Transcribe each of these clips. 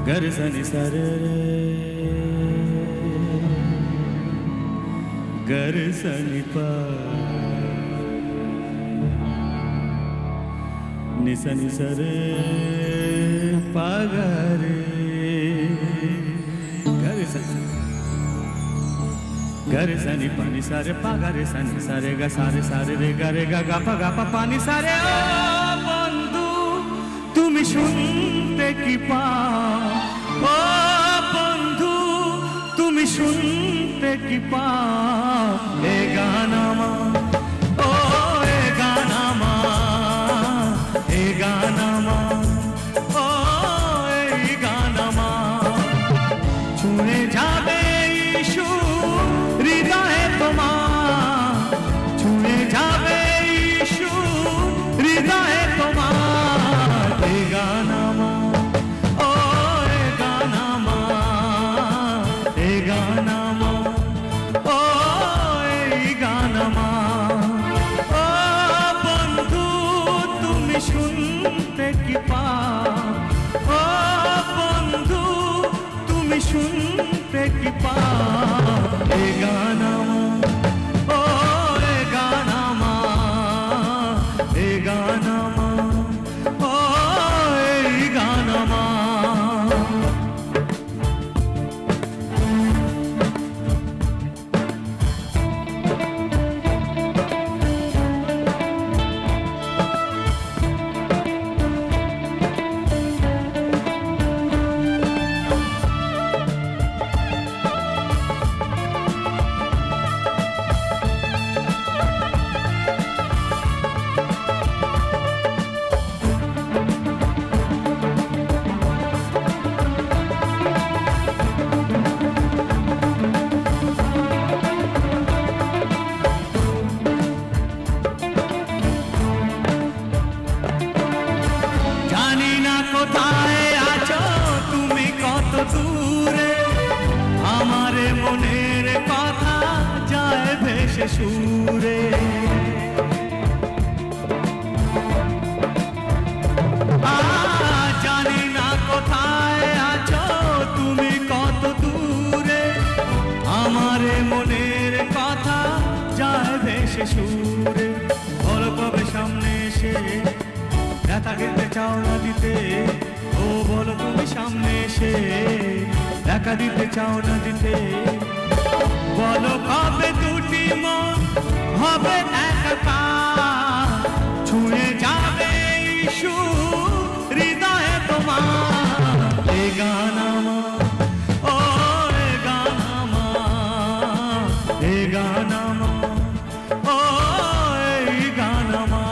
गरसनि सरे गरसनि पा निसनि सरे पागरे गरसनि पानी सारे पागरे सनि सारे गा सारे सारे रे गा रे गा गा पा पानी सारे ओ बंधु तुमी শুনতে কি পাও ও বন্ধু তুমি শুনতে কি পাও এ গান আমার ও এ গান আমার এ গান আমার ও এই গান আমার ছুঁয়ে যাবে সুর হৃদয়ে তোমার ছুঁয়ে যাবে সুর হৃদয়ে তোমার এ গান আমার ও এ গান আমার এ গান আমার ও এই গান আমার ও বন্ধু তুমি শুনতে কি পাও ও বন্ধু তুমি শুনতে কি পাও এ গান আমার ও এ গান আমার এ গান আমার ও এই গান আমার কোথায় আছো তুমি কত দূরে আমার মনের কথা যায় ভেসে সুরে জানি না কোথায় আছো তুমি কত দূরে আমার মনের কথা যায় ভেসে সুরে বলো কবে সামনে এসে দেখা দিতে চাও না দিতে ও বলো তুমি সামনে এসে দেখা দিতে চাও না দিতে বলো কবে দুটি মন হবে একাকার ছুঁয়ে যাবে সুর হৃদয়ে তোমার এ গান আমার ও এ গান আমার এ গান আমার ও এই গান আমার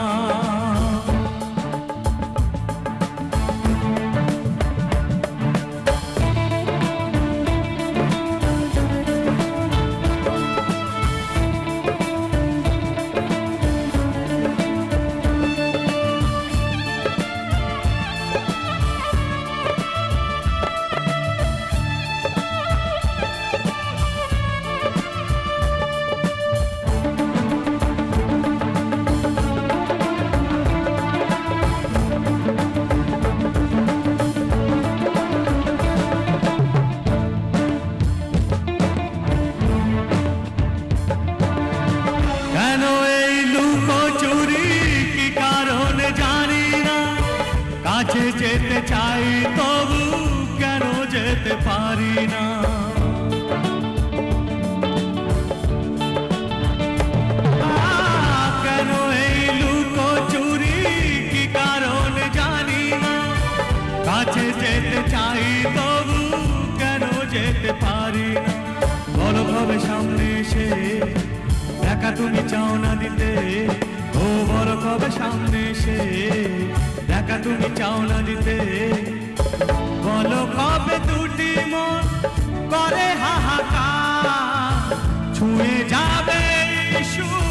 কাছে যেতে চাই তবু কেন যেতে পারি না কেন এই লুকোচুরি কি কারণ জানি না কাছে যেতে চাই তবু কেন যেতে পারি না বলো কবে সামনে এসে দেখা তুমি চাও না দিতে ও বলো কবে সামনে এসে দেখা তুমি চাও না দিতে বলো কবে দুটি মন করে হাহাকার ছুঁয়ে যাবে সুর